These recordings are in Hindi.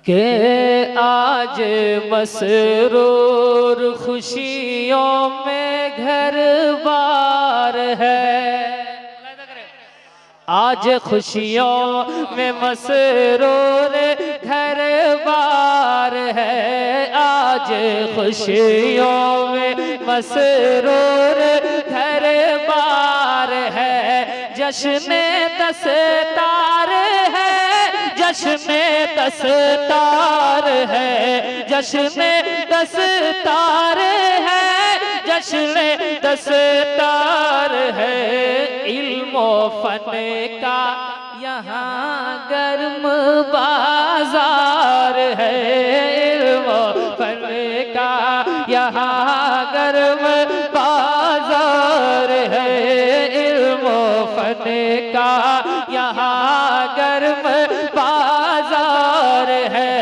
के आज मसरूर खुशियों में घर बार है, आज खुशियों में मसरूर घर बार है, आज खुशियों में मसरूर घर बार है, जश्न दस्तार है, जश्न दस्तार है, जश्न दस्तार है, जश्न दस्तार है। इल्मो फन का यहाँ गर्म बाजार है, इल्मो फन का यहाँ गर्म बाजार है, इल्मो फन का यहाँ गर्म बाजार है,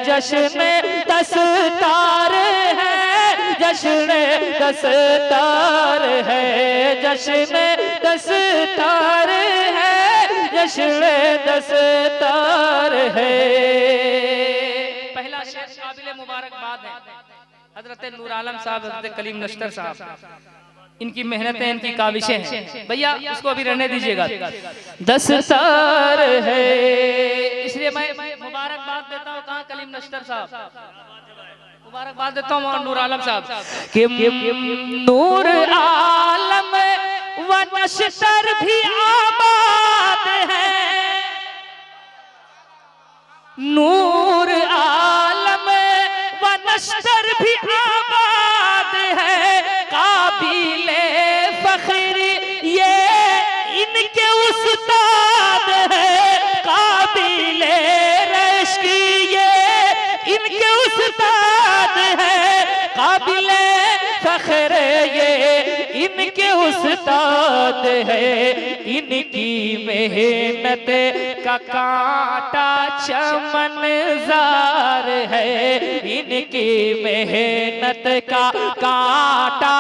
जश्न दस्तार है, जश्न दस्तार है, जश्न दस्तार है, जश्न दस्तार है। पहला शेर काबिल मुबारकबाद है हजरत नूर आलम साहब, हजरत कलीम नश्तर साहब, इनकी मेहनतें, इनकी काविशें हैं। भैया उसको अभी रहने दीजिएगा। दस्तार है, इसलिए मैं मुबारकबाद देता हूँ। कहाँ कलीम नश्तर साहब, मुबारकबाद देता हूँ नूर आलम साहब कि नूर आलम व नश्तर भी आबाद है, नूर आलम व नश्तर भी आबाद है, काबिले फख्र ये इनके उस्ताद है, काबिले रश्क ये इनके उस्ताद है, काबिले फख्र ये इनके उस्ताद है, इनकी मेहनत का कांटा चमनज़ार है, इनकी मेहनत का कांटा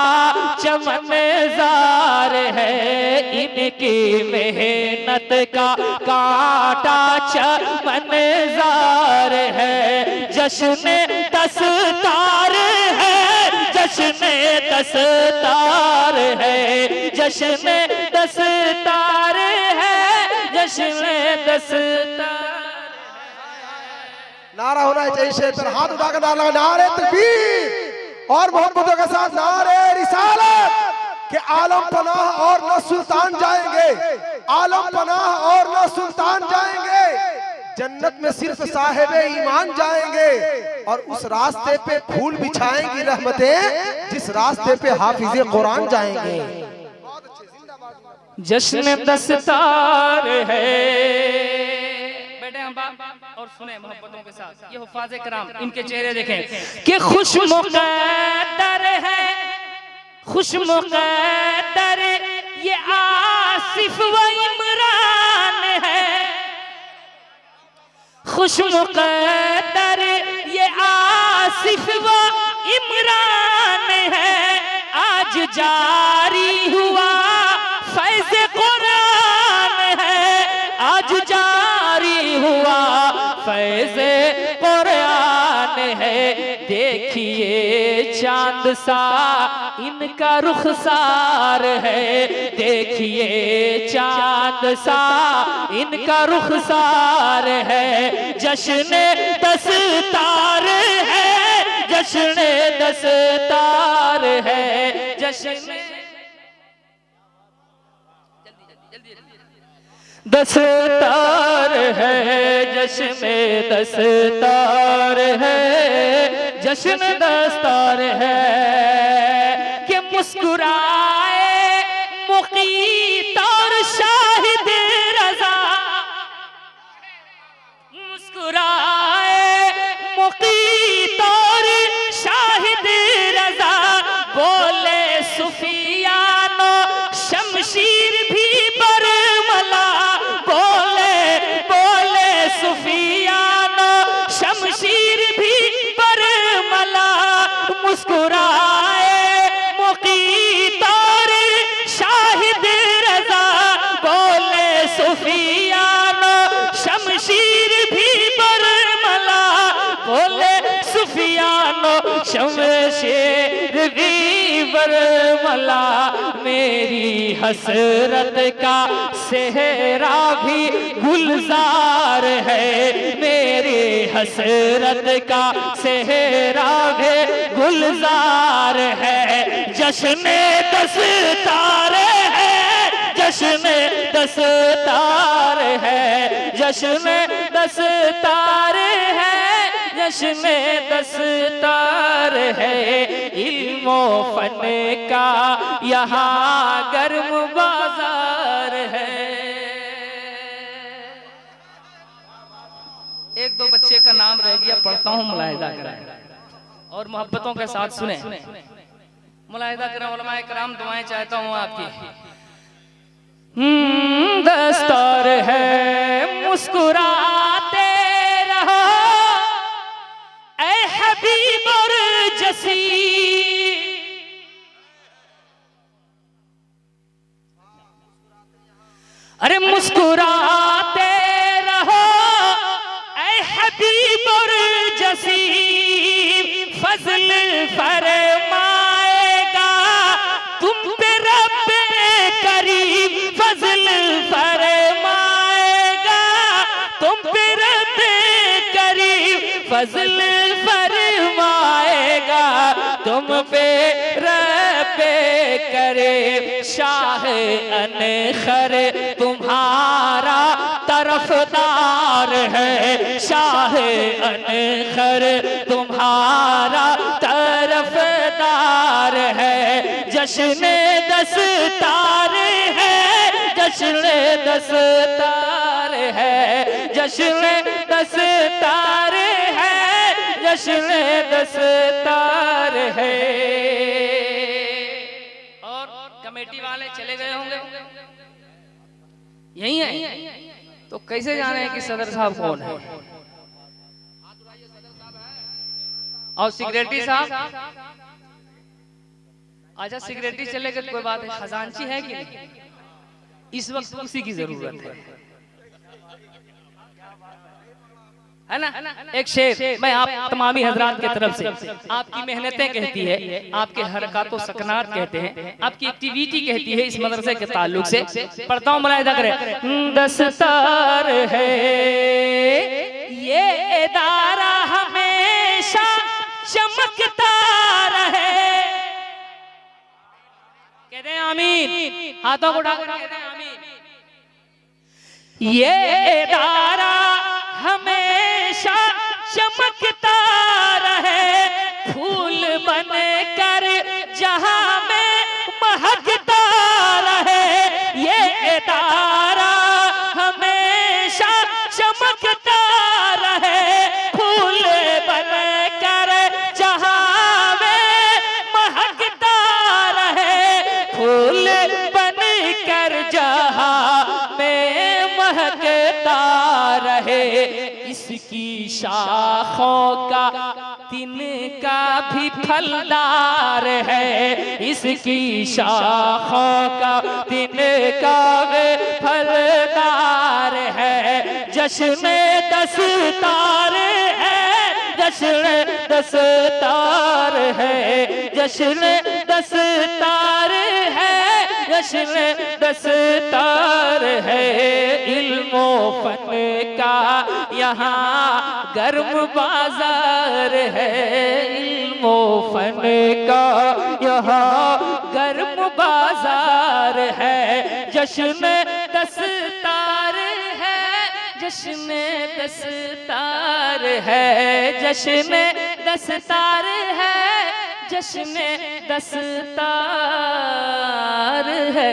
चमनज़ार है, इनकी मेहनत का कांटा चमनज़ार है, जश्न दस्तार है, जश्न दस्तार है, जश्न दस्तार है, जश्न दस्तार। नारा होना चाहिए शेर, हाथ उठाकर नारा, नारे तकबीर और मोहब्बतों के साथ नारे रिसालत के आलम पनाह और न सुल्तान जाएंगे, आलम पनाह और न सुल्तान जाएंगे, जन्नत में सिर्फ साहिब ईमान जाएंगे, और उस रास्ते पे फूल बिछाएंगी रहमतें जिस रास्ते पे हाफिज़े कुरान जाएंगे। जश्न दस्तार है, बैठे हम बाप और सुने मोहब्बतों के साथ। ये हुफ़ाज़े कराम, इनके चेहरे देखें कि खुश मुक़द्दर है, खुश मुक़द्दर ये आसिफ व इमरान है, खुश मुक़द्दर ये आसिफ व इमरान है, आज जारी हुआ फैज़ कुरान है, आज जारी हुआ फैज़ कुरान है, देखिए चांद सा इनका रुखसार है, देखिए चांद सा इनका रुखसार है, जश्न दस्तार है, जश्न दस्तार है, जश्न दस्तार है, जश्न दस्तार है, जश्न दस्तार है कि मुस्कुराए मुक़ीत और शाहिद रज़ा, मुस्कुराए मुक़ीत और शाहिद रज़ा, बोले सुफियानो शमशीर भी बरमला, बोले बोले सुफियानो शमशीर भी बरमला, मुस्कुराए मुक़ीत और शाहिद रज़ा, बोले सुफियानो शमशीर बरमला मेरी हसरत का सेहरा भी गुलजार है, मेरी हसरत का सेहरा भी गुलजार है। जश्न दस्तार है, जश्न दस्तार है, जश्न दस्तार है, जश्न दस्तार है। इल्मो फन का यहाँ गर्म बाजार है। एक दो बच्चे का नाम रह गया, पढ़ता हूँ, मुलाहिदा करें और मोहब्बतों के साथ सुने। मुलाहिदा करें, उलमाए कराम दुआएं चाहता हूँ आपकी। दस्तार है मुस्कुराते रहो ऐ हबीब और जसी, अरे मुस्कुराते रहो ऐ हबीब और जसी, फजल फरमाएगा तुम पे रब करीम, फजल फरमाएगा तुम पे रब करीम, फजल फरमाएगा तुम पे रब करे। शाह अनखर तुम्हारा तरफदार है, शाह अनखर तुम्हारा तरफदार है। जश्न दस्तार है, जश्न दस्तार है, जश्न दस्तार है, जश्न दस्तार है। और कमेटी वाले चले गए होंगे, यही है तो कैसे जाने कि सदर साहब कौन है? और सिक्रेटरी साहब, अच्छा सिक्रेटरी चले गए कोई बात है, खजांची है कि नहीं? इस वक्त उसी की जरूरत है ना? एक शेर मैं आप तमामी हजरात की तरफ से, आपकी मेहनतें कहती है, आपके हरकतों सकनात कहते हैं, आपकी एक्टिविटी कहती है इस मदरसे के ताल्लुक से। पढ़ता हूँ, मुलाहिदा करें। दस्तार है ये इदारा हमेशा चमकता रहे, कहते हैं आमीन, हाथों को उठाकर कहते हैं आमीन। ये इदारा हमेशा चमकता रहे, फूल बन कर जहां में महकता रहे। ये इदारा हमेशा चमकता रहे, फूल बन कर जहां में महकता रहे, फूल बन कर जहां में महकता रहे। इसकी शाखों का तिनका भी फलदार है, इसकी शाखों का तिनका भी फलदार है। जश्न दस्तार है, जश्न दस्तार है, जश्न दस्तार है, जश्न दस्तार है। इल्मो फन का यहाँ गर्म बाजार है, इल्मो फन का यहाँ गर्म बाजार है। जश्न दस्तार है, जश्न दस्तार है, जश्न दस्तार है, जश्न दस्तार है।